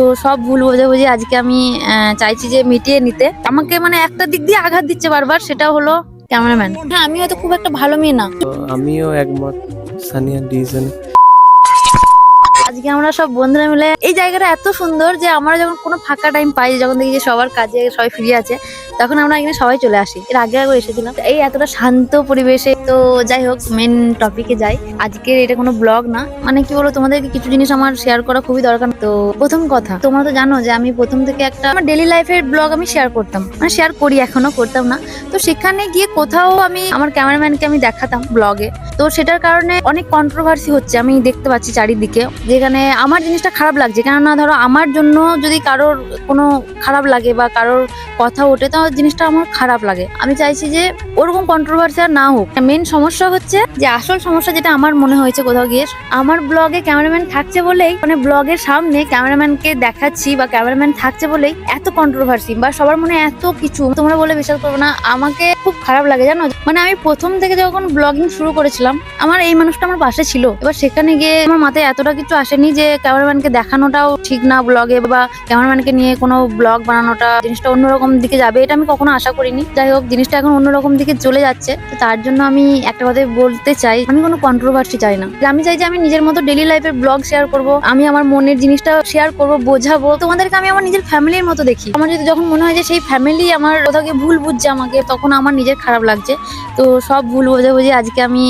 তো সব ভুল বোঝাবুঝি আজকে আমি চাইছি যে মিটিয়ে নিতে। আমাকে মানে একটা দিক দিয়ে আঘাত দিচ্ছে বারবার, সেটা হলো ক্যামেরাম্যান। হ্যাঁ, আমি হয়তো খুব একটা ভালো মেয়ে না, আমিও একমত সানিয়ার ডিসিশনে। আজকে আমরা সব বন্ধুরা মিলে, এই জায়গাটা এত সুন্দর যে আমরা যখন কোনো ফাঁকা টাইম পাই, যখন দেখি যে সবার কাজে সবাই ফ্রি আছে, তখন আমরা এখানে সবাই চলে আসি। এর আগে একবার এসেছিলাম এই এতটা শান্ত পরিবেশে। তো যাই হোক, মেন টপিকে যাই। আজকে এটা কোনো ব্লগ না, মানে কি বলবো, তোমাদেরকে কিছু জিনিস আমার শেয়ার করা খুবই দরকার। তো প্রথম কথা, তোমরা তো জানো যে আমি প্রথম থেকে একটা আমার ডেইলি লাইফের ব্লগ আমি শেয়ার করতাম, মানে শেয়ার করি, এখনো করতাম না। তো সেখানে গিয়ে কোথাও আমি আমার ক্যামেরাম্যানকে আমি দেখাতাম ব্লগে। তো সেটার কারণে অনেক কন্ট্রোভার্সি হচ্ছে, আমি দেখতে পাচ্ছি চারিদিকে, যেখানে আমার জিনিসটা খারাপ লাগছে। কেননা ধরো আমার জন্য যদি কারোর কোনো খারাপ লাগে বা কারোর কথা ওঠে, তো জিনিসটা আমার খারাপ লাগে। আমি চাইছি যে ওরকম কন্ট্রোভার্সি আর না হোক। মেন সমস্যা হচ্ছে যে, আসল সমস্যা যেটা আমার মনে হয়েছে কোথাও গিয়ে, আমার ব্লগে ক্যামেরাম্যান থাকছে বলেই, মানে ব্লগের সামনে ক্যামেরাম্যানকে দেখাচ্ছি বা ক্যামেরাম্যান থাকছে বলেই এত কন্ট্রোভার্সি বা সবার মনে এত কিছু। তোমরা বলে বিশ্বাস করবে না, আমাকে খুব খারাপ লাগে জানো। মানে আমি প্রথম থেকে যখন ব্লগিং শুরু করেছিলাম, আমার এই মানুষটা আমার পাশে ছিল। এবার সেখানে গিয়ে আমার মাথায় এতটা কিছু আসেনি যে ক্যামেরাম্যানকে দেখানোটাও ঠিক না ব্লগে, বা ক্যামেরাম্যানকে নিয়ে কোনো ব্লগ বানানোটা জিনিসটা অন্যরকম দিকে যাবে, এটা আমি কখনো আশা করিনি। যাই হোক, জিনিসটা এখন অন্যরকম দিকে চলে যাচ্ছে। তো তার জন্য আমি একটা কথাই বলতে চাই, আমি কোনো কন্ট্রোভার্সি চাই না। আমি চাই যে আমি নিজের মতো ডেইলি লাইফের ব্লগ শেয়ার করব, আমি আমার মনের জিনিসটা শেয়ার করব, বোঝাবো তোমাদেরকে। আমি আমার নিজের ফ্যামিলির মতো দেখি। আমার যদি যখন মনে হয় যে সেই ফ্যামিলি আমার কোথাও গিয়ে ভুল বুঝছে আমাকে, তখন আমার নিজের খারাপ লাগছে। তো সব ভুল বোঝাবুঝি আজকে আমি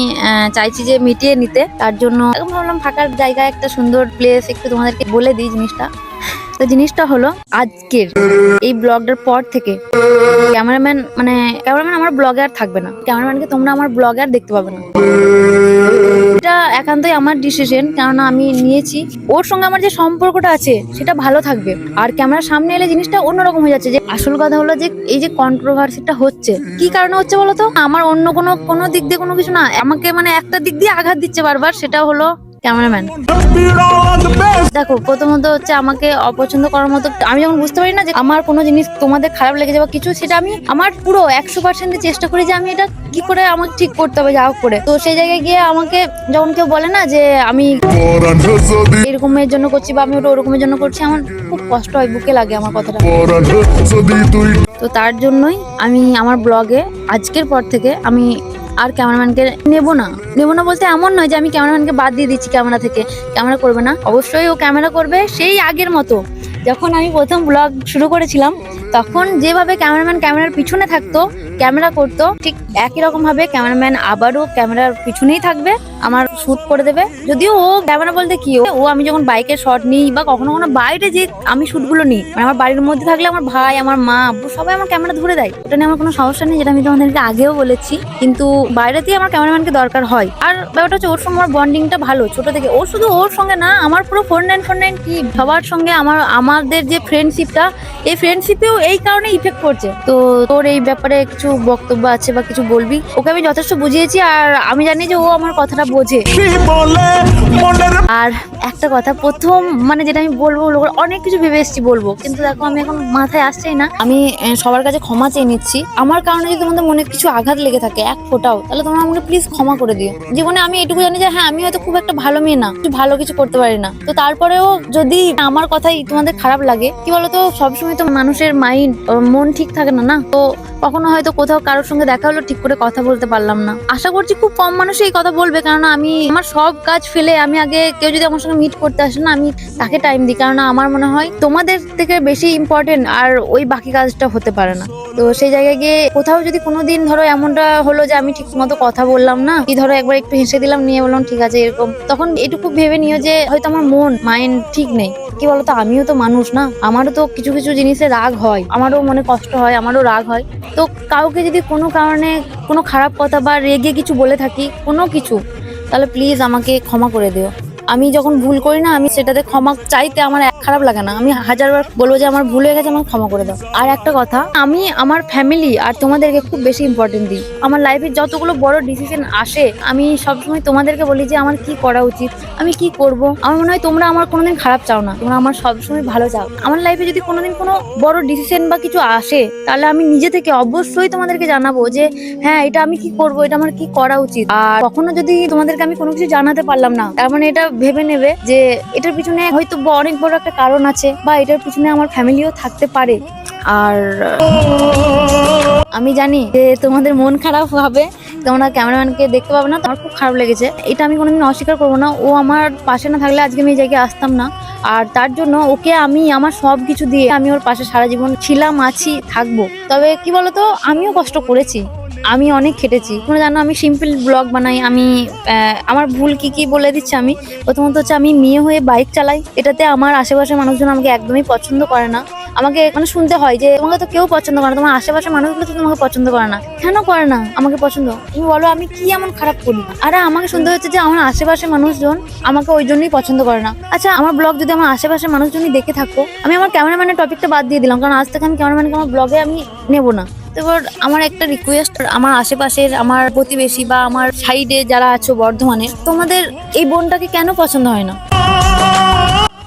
চাইছি যে মিটিয়ে নিতে। তার জন্য এখন ভাবলাম ফাঁকার জায়গায় একটা সুন্দর প্লেস একটু তোমাদেরকে বলে দিই জিনিসটা। তো জিনিসটা হলো, আজকের এই ব্লগটার পর থেকে ক্যামেরাম্যান আমার ব্লগে আর থাকবে না। ক্যামেরাম্যানকে তোমরা আমার ব্লগে আর দেখতে পাবে না। এটা একান্তই আমার ডিসিশন, কেননা আমি নিয়েছি। ওর সঙ্গে আমার যে সম্পর্কটা আছে সেটা ভালো থাকবে। আর ক্যামেরার সামনে এলে জিনিসটা অন্যরকম হয়ে যাচ্ছে। যে আসল কথা হলো যে, এই যে কন্ট্রোভার্সিটা হচ্ছে, কি কারণে হচ্ছে বলতো? আমার অন্য কোনো দিক দিয়ে কোনো কিছু না, আমাকে মানে একটা দিক দিয়ে আঘাত দিচ্ছে বারবার, সেটা হলো ক্যামেরাম্যান। দেখো, প্রথমত হচ্ছে আমাকে অপছন্দ করার মতো, আমি যখন বুঝতে পারি না যে আমার কোনো জিনিস তোমাদের খারাপ লেগে যাবে কিছু, সেটা আমি আমার পুরো 100% চেষ্টা করি যে আমি এটা কি করে আমাকে ঠিক করতে হবে, যা হোক করে। তো সেই জায়গায় গিয়ে আমাকে যখন কেউ বলে না যে আমি এরকমের জন্য করছি বা আমি ওটা ওরকমের জন্য করছি, আমার খুব কষ্ট হয়, বুকে লাগে আমার কথাটা। তো তার জন্যই আমি আমার ব্লগে আজকের পর থেকে আমি আর ক্যামেরাম্যানকে নেবো না বলতে এমন নয় যে আমি ক্যামেরাম্যানকে বাদ দিয়ে দিচ্ছি ক্যামেরা থেকে। ক্যামেরা করবে না, অবশ্যই ও ক্যামেরা করবে সেই আগের মতো। যখন আমি প্রথম ব্লগ শুরু করেছিলাম, তখন যেভাবে ক্যামেরাম্যান ক্যামেরার পিছনে থাকতো, ক্যামেরা করতো, ঠিক একই রকম ভাবে ক্যামেরাম্যান আবারও ক্যামেরার পিছনেই থাকবে, আমার শুট করে দেবে। যদিও ও ক্যামেরা বলতে কি, ও আমি যখন বাইকের শট নিই বা কখনো কখনো বাইরে যে আমি শুটগুলো নিই, মানে আমার বাড়ির মধ্যে থাকলে আমার ভাই, আমার মা, আব্বু সবাই আমার ক্যামেরা ধরে দেয়। ওটা নিয়ে আমার কোনো সমস্যা নেই, যেটা আমি তোমাদেরকে আগেও বলেছি। কিন্তু বাইরেতেই আমার ক্যামেরাম্যানকে দরকার হয়। আর ব্যাপারটা হচ্ছে, ওর সঙ্গে আমার বন্ডিংটা ভালো ছোট থেকে। ও শুধু ওর সঙ্গে না, আমার পুরো 49 টিম, সবার সঙ্গে আমাদের যে ফ্রেন্ডশিপটা, এই ফ্রেন্ডশিপেও এই কারণে ইফেক্ট করছে। তো তোর এই ব্যাপারে কিছু বক্তব্য আছে বা কিছু বলবি? ওকে আমি যথেষ্ট বুঝিয়েছি, আর আমি জানি যে ও আমার কথাটা বোঝে। আর একটা কথা, প্রথম মানে যেটা আমি বলবো, অনেক কিছু ভেবে এসেছি বলবো, কিন্তু দেখো আমি এখন মাথায় আসছেই না। আমি সবার কাছে ক্ষমা চেয়ে নিচ্ছি। আমার কারণে যদি তোমাদের মনে কিছু আঘাত লেগে থাকে এক ফোঁটাও, তাহলে তোমরা আমাকে প্লিজ ক্ষমা করে দিও। জীবনে আমি এটুকু জানি যে, হ্যাঁ, আমি হয়তো খুব একটা ভালো মেয়ে না, ভালো কিছু করতে পারি না। তো তারপরেও যদি আমার কথাই তোমাদের খারাপ লাগে, কি বলতো, সবসময় তো মানুষের মাইন্ড, মন ঠিক থাকে না। তো কখনো হয়তো কোথাও কারোর সঙ্গে দেখা হলো, ঠিক করে কথা বলতে পারলাম না। আশা করছি খুব কম মানুষই এই কথা বলবে, কারণ আমি আমার সব কাজ ফেলে আমি আগে, কেউ যদি আমার সঙ্গে মিট করতে আসে না, আমি তাকে টাইম দিই। কারণ আমার মনে হয় তোমাদের থেকে বেশি ইম্পর্টেন্ট আর ওই বাকি কাজটা হতে পারে না। তো সেই জায়গায় গিয়ে কোথাও যদি কোনোদিন ধরো এমনটা হলো যে আমি ঠিক মতো কথা বললাম না, কি ধরো একবার একটু হেসে দিলাম, নিয়ে বললাম ঠিক আছে এরকম, তখন এটুকু ভেবে নিও যে হয়তো আমার মাইন্ড ঠিক নেই। কি বলতো, আমিও তো মানুষ না, আমারও তো কিছু কিছু জিনিসে রাগ হয়, আমারও মনে কষ্ট হয়, আমারও রাগ হয়। তো কাউকে যদি কোনো কারণে কোনো খারাপ কথা বা রেগে কিছু বলে থাকি কোনো কিছু, তাহলে প্লিজ আমাকে ক্ষমা করে দিও। আমি যখন ভুল করি না, আমি সেটাতে ক্ষমা চাইতে আমার খারাপ লাগে না। আমি 1000বার বলবো যে আমার ভুল হয়ে গেছে, আমাকে ক্ষমা করে দাও। আর একটা কথা, আমি আমার ফ্যামিলি আর তোমাদেরকে খুব বেশি ইম্পর্টেন্ট দিই। আমার লাইফের যতগুলো বড় ডিসিশন আসে, আমি সবসময় তোমাদেরকে বলি যে আমার কি করা উচিত, আমি কি করব। আমার মনে হয় তোমরা আমার কোনোদিন খারাপ চাও না, তোমরা আমার সবসময় ভালো চাও। আমার লাইফে যদি কোনোদিন কোনো বড় ডিসিশন বা কিছু আসে, তাহলে আমি নিজে থেকে অবশ্যই তোমাদেরকে জানাবো যে হ্যাঁ, এটা আমি কি করব, এটা আমার কি করা উচিত। আর কখনো যদি তোমাদেরকে আমি কোনো কিছু জানাতে পারলাম না, তার মানে এটা ভেবে নেবে যে এটার পিছনে হয়তো অনেক বড় একটা কারণ আছে, বা এটার পিছনে আমার ফ্যামিলিও থাকতে পারে। আর আমি জানি যে তোমাদের মন খারাপ হবে, তোমরা ক্যামেরাম্যানকে দেখতে পাবে না, তোমার খুব খারাপ লেগেছে, এটা আমি কোনোদিন অস্বীকার করবো না। ও আমার পাশে না থাকলে আজকে আমি এই জায়গায় আসতাম না। আর তার জন্য ওকে আমি আমার সব কিছু দিয়ে আমি ওর পাশে সারা জীবন ছিলাম, আছি, থাকবো। তবে কি বলতো, আমিও কষ্ট করেছি, আমি অনেক খেটেছি। তোমরা জানো আমি সিম্পল ব্লগ বানাই। আমি আমার ভুল কি কি বলে দিচ্ছি। আমি প্রথমত হচ্ছে আমি মেয়ে হয়ে বাইক চালাই, এটাতে আমার আশেপাশের মানুষজন আমাকে একদমই পছন্দ করে না। আমাকে মানে শুনতে হয় যে তোমাকে তো কেউ পছন্দ করে না, তোমার আশেপাশের মানুষগুলো তো তোমাকে পছন্দ করে না। কেন করে না আমাকে পছন্দ? তুমি বলো আমি কি এমন খারাপ করি? আরে আমাকে শুনতে হচ্ছে যে আমার আশেপাশের মানুষজন আমাকে ওই জন্যই পছন্দ করে না। আচ্ছা, আমার ব্লগ যদি আমার আশেপাশের মানুষজনই দেখে থাকতো, আমি আমার ক্যামেরাম্যানের টপিকটা বাদ দিয়ে দিলাম, কারণ আজ থেকে আমি ক্যামেরাম্যানকে আমার ব্লগে আমি নেবো না। এবার আমার একটা রিকোয়েস্ট, আমার আশেপাশের, আমার প্রতিবেশী বা আমার সাইডে যারা আছো বর্ধমানে, তোমাদের এই বোনটাকে কেন পছন্দ হয় না?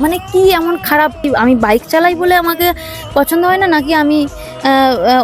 মানে কি এমন খারাপ? আমি বাইক চালাই বলে আমাকে পছন্দ হয় না, নাকি আমি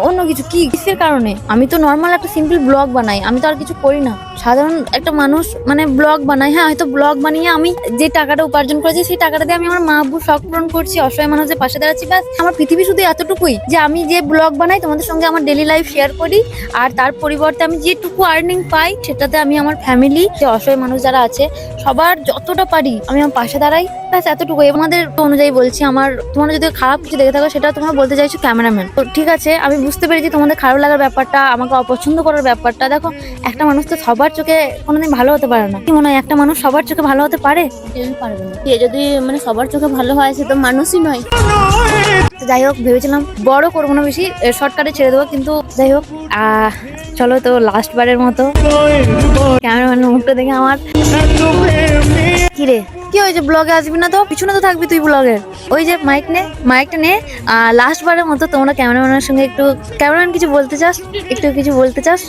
অন্য কিছু? কি কিসের কারণে? আমি তো নর্মাল একটা সিম্পল ব্লগ বানাই, আমি তো আর কিছু করি না। সাধারণ একটা মানুষ মানে ব্লগ বানাই। হ্যাঁ, হয়তো ব্লগ বানিয়ে আমি যে টাকাটা উপার্জন করেছি সেই টাকাটা দিয়ে আমি আমার মা আব্বুর শখ পূরণ করছি, অসহায় মানুষের পাশে দাঁড়াচ্ছি, ব্যাস। আমার পৃথিবী শুধু এতটুকুই যে আমি যে ব্লগ বানাই তোমাদের সঙ্গে আমার ডেইলি লাইফ শেয়ার করি, আর তার পরিবর্তে আমি যেটুকু আর্নিং পাই সেটাতে আমি আমার ফ্যামিলি, যে অসহায় মানুষ যারা আছে সবার যতটা পারি আমি আমার পাশে দাঁড়াই, ব্যাস এতটুকু। আমাদের অনুযায়ী বলছি, আমার তোমরা যদি খারাপ কিছু দেখে থাকো সেটা তোমরা বলতে চাইছো ক্যামেরাম্যান, তো ঠিক আছে, আমি বুঝতে পেরেছি তোমাদের খারাপ লাগার ব্যাপারটা, আমাকে অপছন্দ করার ব্যাপারটা। দেখো, একটা মানুষ তো সবার চোখে কোনোদিন ভালো হতে পারে না। কি মনে হয় একটা মানুষ সবার চোখে ভালো হতে পারে? পারবে না। সে যদি মানে সবার চোখে ভালো হয় সে তো মানুষই নয়। তো যাই হোক, ভেবেছিলাম বড় করবো না, বেশি শর্টকাটে ছেড়ে দেবো, কিন্তু যাই হোক, চলো তো লাস্ট বারের মতো ক্যামেরাম্যানের মুখটা দেখে আমার কি রে, কি হয়েছে? ব্লগে আসবি না তো? পিছনে তো থাকবি তুই ব্লগের। ওই যে মাইকটা নে। লাস্ট বারের মতো তোমরা ক্যামেরাম্যানের সঙ্গে একটু, ক্যামেরাম্যান কিছু বলতে চাস? একটু কিছু বলতে চাস?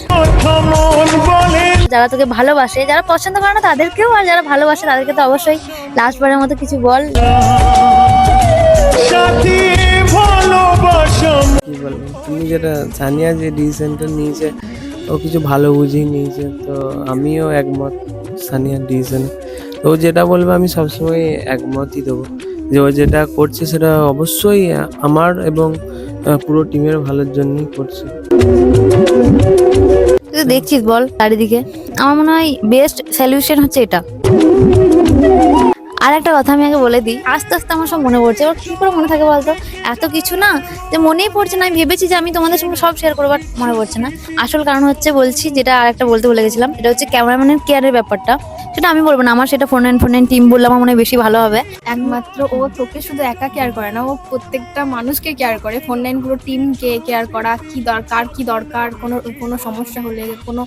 যারা তোকে ভালোবাসে, যারা পছন্দ করে না তাদেরকেও, আর যারা ভালোবাসে তাদেরকে তো অবশ্যই লাস্ট বারের মতো কিছু বল। কি বলবো, তুমি যেটা সানিয়া যে ডিসিশনটা নিয়েছে ও কিছু ভালো বুঝেই নিয়েছে, তো আমিও একমত সানিয়ার ডিসিশনে। তো ও যেটা বলবে আমি সবসময় একমতই দেবো, যে ও যেটা করছে সেটা অবশ্যই আমার এবং পুরো টিমের ভালোর জন্যই করছে। তুই দেখছিস বল চারিদিকে, আমার মনে হয় বেস্ট সলিউশন হচ্ছে এটা। আর একটা কথা আমি আগে বলে দিই, আস্তে আস্তে আমার সব মনে পড়ছে। এবার কি করে মনে থাকে বলতো? এত কিছু না যে মনেই পড়ছে না। আমি ভেবেছি যে আমি তোমাদের সঙ্গে সব শেয়ার করবো, বাট মনে পড়ছে না। আসল কারণ হচ্ছে, বলছি যেটা আর একটা বলতে ভুলে গেছিলাম, এটা হচ্ছে ক্যামেরাম্যানের কেয়ারের ব্যাপারটা। সেটা আমি বলবো না, আমার সেটা ফোন অ্যান্ড টিম বললে আমার মনে হয় বেশি ভালো হবে। একমাত্র ও তোকে শুধু একা কেয়ার করে না, ও প্রত্যেকটা মানুষকে কেয়ার করে। ফোন লাইন পুরো টিমকে কেয়ার করা, কি দরকার কোনো সমস্যা হলে, কোনো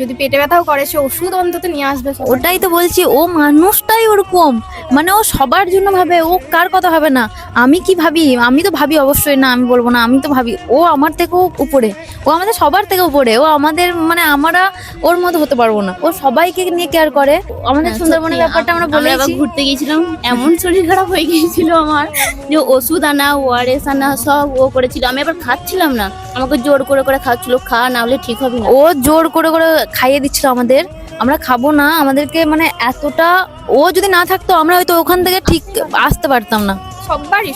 যদি পেটে ব্যথাও করে সে ওষুধ অন্তত নিয়ে আসবে। ওটাই তো বলছি, ও মানুষটাই ওরকম, মানে ও সবার জন্য ভাবে, ও কার কথা ভাবে না। আমি কি ভাবি? আমি তো ভাবি অবশ্যই, না আমি বলবো না, আমি তো ভাবি। ও আমার থেকেও উপরে, ও আমাদের সবার থেকে উপরে। ও আমাদের মানে আমরা ওর মতো হতে পারবো না। ও সবাইকে নিয়ে কেয়ার করে। আমাদের সুন্দরবনের ব্যাপারটা আমরা বলেছি, ঘুরতে গিয়েছিলাম, এমন শরীর খারাপ হয়ে গিয়েছিল আমার যে ওষুধ আনা, ওআরএস আনা সব ও করেছিল। আমি আবার খাচ্ছিলাম না, আমাকে জোর করে খাচ্ছিল, খা না হলে ঠিক হবে না। ও জোর করে খাইয়ে দিচ্ছিল আমাদের, আমরা খাবো না, আমাদেরকে মানে এতটা। ও যদি না থাকতো আমরা হয়তো ওখান থেকে ঠিক আসতে পারতাম না।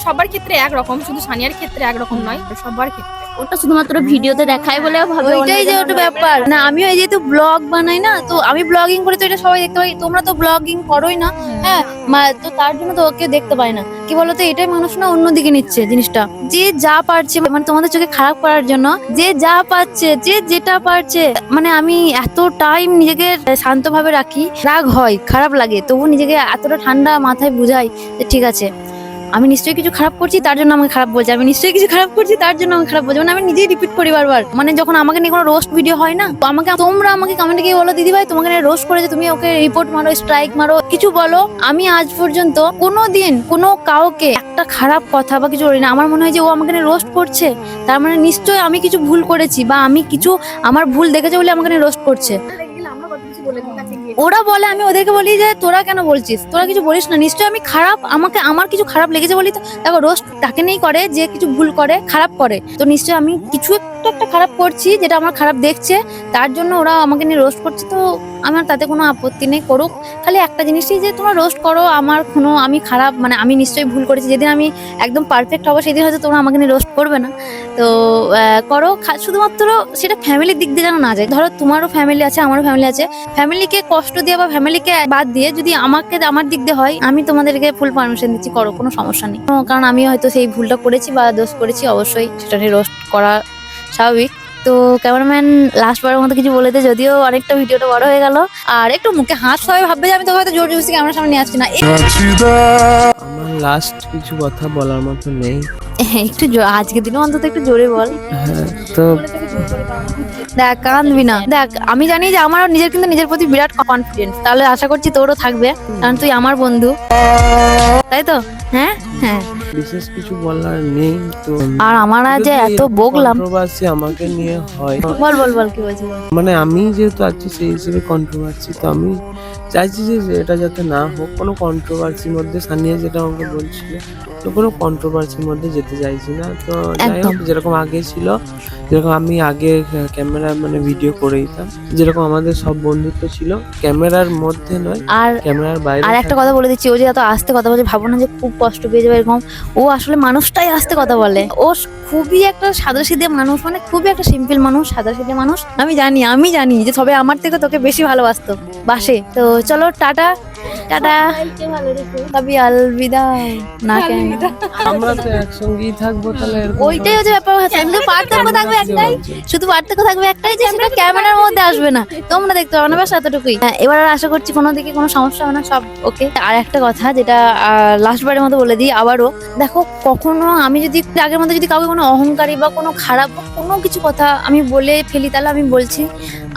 সবার ক্ষেত্রে একরকম, শুধু সানিয়ার ক্ষেত্রে একরকম নয়, সবার ক্ষেত্রে। ওটা শুধুমাত্র ভিডিওতে দেখায় বলে ভাবে ওইটাই যে ওটা ব্যাপার না। আমিও এই যেহেতু ব্লগ বানাই না, তো আমি ব্লগিং করে তো এটা সবাই দেখতে পাই। তোমরা তো ব্লগিং করোই না, হ্যাঁ, তো তার জন্য তো ওকে দেখতে পাই না। কি বলতো, এটাই মানুষ না অন্যদিকে নিচ্ছে জিনিসটা, যে যা পারছে মানে তোমাদের চোখে খারাপ করার জন্য, যে যা পাচ্ছে, যে যেটা পারছে। মানে আমি এত টাইম নিজেকে শান্তভাবে রাখি, রাগ হয়, খারাপ লাগে, তবু নিজেকে এতটা ঠান্ডা মাথায় বুঝাই যে ঠিক আছে, আমি নিশ্চয়ই কিছু খারাপ করছি তার জন্য আমাকে খারাপ বলছে, আমি নিশ্চয়ই কিছু খারাপ করছি তার জন্য আমাকে খারাপ বলছে। মানে আমি নিজেই রিপিট করি বারবার। মানে যখন আমাকে নিয়ে কোনো রোস্ট ভিডিও হয় না, তো তোমরা আমাকে কমেন্টে গিয়ে বলো, দিদি ভাই তোমাকে নিয়ে রোস্ট করেছে, তুমি ওকে রিপোর্ট মারো, স্ট্রাইক মারো, কিছু বলো। আমি আজ পর্যন্ত কোনোদিন কোনো কাউকে একটা খারাপ কথা বা কিছু বলি না। আমার মনে হয় যে ও আমাকে নিয়ে রোস্ট করছে, তার মানে নিশ্চয়ই আমি কিছু ভুল করেছি, বা আমি কিছু আমার ভুল দেখেছে বলে আমাকে নিয়ে রোস্ট করছে। ওরা বলে, আমি ওদেরকে বলি যে তোরা কেন বলছিস, তোরা কিছু বলিস না, নিশ্চয়ই আমি খারাপ, আমার কিছু খারাপ লেগেছে বলি তো। দেখো, রোস্ট তাকে নেই করে যে কিছু ভুল করে, খারাপ করে, তো নিশ্চয়ই আমি কিছু একটা খারাপ করছি যেটা আমার খারাপ দেখছে, তার জন্য ওরা আমাকে নিয়ে রোস্ট করছে। তো আমার তাতে কোনো আপত্তি নেই, করুক। খালি একটা জিনিসই যে তোমরা রোস্ট করো, আমার কোনো আমি খারাপ মানে আমি নিশ্চয়ই ভুল করেছি, যেদিন আমি একদম পারফেক্ট হবো সেদিন হয়তো তোমরা আমাকে নিয়ে রোস্ট করবে না। তো করো, শুধুমাত্র সেটা ফ্যামিলির দিক দিয়ে যেন না যায়। ধরো তোমারও ফ্যামিলি আছে, আমারও ফ্যামিলি আছে, ফ্যামিলিকে কষ্ট দিয়ে বা ফ্যামিলিকে বাদ দিয়ে যদি আমার দিক দিয়ে হয়, আমি তোমাদেরকে ফুল পারমিশন দিচ্ছি, করো, কোনো সমস্যা নেই। কারণ আমি হয়তো সেই ভুলটা করেছি বা দোষ করেছি, অবশ্যই সেটা নিয়ে রোস্ট করা স্বাভাবিক। তো ক্যামেরাম্যান লাস্ট বারের মতো কিছু বলে দে, যদিও অনেকটা ভিডিওটা বড় হয়ে গেল, আর একটু মুখে হাত, সবাই ভাববে যে আমি তো হয়তো জোর জবরদস্তি ক্যামেরার সামনে নিয়ে আসছি না। আমার লাস্ট কিছু কথা বলার মতো নেই। একটু আজকের দিনে অন্তত একটু জোরে বল। হ্যাঁ, তো দেখ, কাঁদবি না। দেখ, আমি জানি যে আমার নিজের কিন্তু নিজের প্রতি বিরাট কনফিডেন্স, তাহলে আশা করছি তোরও থাকবে, কারণ তুই আমার বন্ধু, তাই তো? হ্যাঁ হ্যাঁ। বিশেষ কিছু বলার নেই। তো আর আমার যে এত বকলাম, কন্ট্রোভার্সি আমাকে নিয়ে হয়, বল বল বল কি বলছিস? মানে আমি যেহেতু আছি সেই হিসেবে কন্ট্রোভার্সি, তো আমি চাইছি যে এটা যাতে না হোক কোনো কন্ট্রোভার্সির মধ্যে। সানিয়া যেটা আমাকে বলছিল, তো কোনো কন্ট্রোভার্সির মধ্যে যেতে চাইছি না। তো যাই হোক, একদম। যেরকম আগে ছিল, যেরকম আমি আগে ক্যামেরা মানে ভিডিও করে দিতাম, যেরকম আমাদের সব বন্ধুত্ব ছিল ক্যামেরার মধ্যে নয়, আর ক্যামেরার বাইরে। আর একটা কথা বলে দিচ্ছি, ও যে এত আস্তে কথা বলছে, ভাবো না যে খুব কষ্ট পেয়ে যাবে এরকম। ও আসলে মানুষটাই আস্তে কথা বলে, ও খুবই একটা সাদাসিধে মানুষ, মানে খুবই একটা সিম্পল মানুষ, সাদাসিধে মানুষ। আমি জানি যে সবাই আমার থেকে তোকে বেশি ভালোবাসতো, বাসে। তো চলো, টাটা টাটা, ভালো রেখো। কবি আলবিদা না কেন, আমরা তো একসঙ্গেই থাকবো, তাহলে এরকম ওইটাই হচ্ছে ব্যাপার হচ্ছে। কিন্তু পার্থক্য থাকবে একটাই, শুধু পার্থক্য থাকবে একটাই, যে সেটা ক্যামেরার মধ্যে আসবে না, তোমরা দেখতে পাবে না, ব্যাস এতটুকুই। এবার আর আশা করছি কোনো দিকে কোনো সমস্যা হবে না, সব ওকে। আর একটা কথা যেটা লাস্ট বারের মতো বলে দিই আবারও, দেখো কখনো আমি যদি আগের মধ্যে যদি কাউকে কোনো অহংকারী বা কোনো খারাপ বা কোনো কিছু কথা আমি বলে ফেলি, তাহলে আমি বলছি,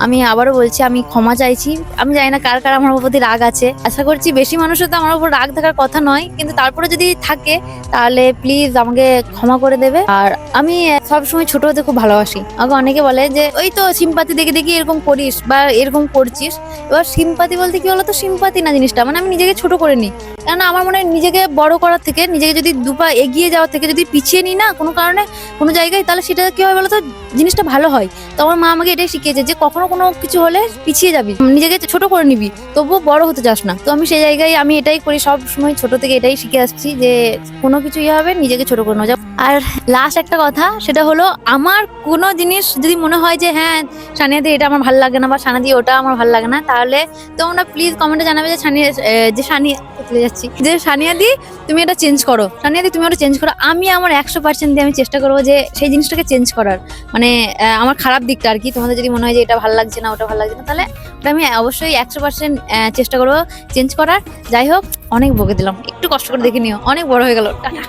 আমি আবারও বলছি, আমি ক্ষমা চাইছি। আমি জানি না কার কার আমার প্রতি রাগ আছে, আশা করছি বেশি মানুষের তো আমার উপর রাগ থাকার কথা নয়, কিন্তু তারপরে যদি থাকে তাহলে প্লিজ আমাকে ক্ষমা করে দেবে। আর আমি সবসময় ছোট হতে খুব ভালোবাসি। আমাকে অনেকে বলে যে ওই তো সিম্পাতি দেখে দেখি এরকম করিস বা এরকম করছিস। এবার সিম্পাতি বলতে কি বলতো, সিম্পাতি না জিনিসটা, মানে আমি নিজেকে ছোট করে নিই। কারণ আমার মনে হয় নিজেকে বড় করার থেকে, নিজেকে যদি দুপা এগিয়ে যাওয়ার থেকে যদি পিছিয়ে নিই না কোনো কারণে কোনো জায়গায়, তাহলে সেটা কি হয় বলতো, জিনিসটা ভালো হয়। তো আমার মা আমাকে এটাই শিখিয়েছে যে কখনো কোনো কিছু হলে পিছিয়ে যাবি, নিজেকে ছোট করে নিবি, তবুও বড় হতে চাস না। তো আমি সেই জায়গায় আমি এটাই করি, সব সময় ছোট থেকে এটাই শিখে আসছি যে কোনো কিছু হবে নিজেকে ছোট করে নেওয়া। আর লাস্ট একটা কথা, সেটা হলো আমার কোনো জিনিস যদি মনে হয় যে হ্যাঁ সানিয়া দি এটা আমার ভালো লাগে না বা সানিয়া দি ওটা আমার ভালো লাগে না, তাহলে তোমরা প্লিজ কমেন্টে জানাবে যে সানিয়া দি তুমি এটা চেঞ্জ করো, সানিয়া দি তুমি ওটা চেঞ্জ করো। আমি আমার 100% দিয়ে আমি চেষ্টা করবো যে সেই জিনিসটাকে চেঞ্জ করার, মানে আমার খারাপ দিকটা আর কি। তোমাদের যদি মনে হয় যে এটা ভালো লাগছে না ওটা ভালো লাগছে না, তাহলে ওটা আমি অবশ্যই 100% চেষ্টা করবো চেঞ্জ করার। যাই হোক, অনেক বকে দিলাম, একটু কষ্ট করে দেখে নিও, অনেক বড় হয়ে গেল, টাটা।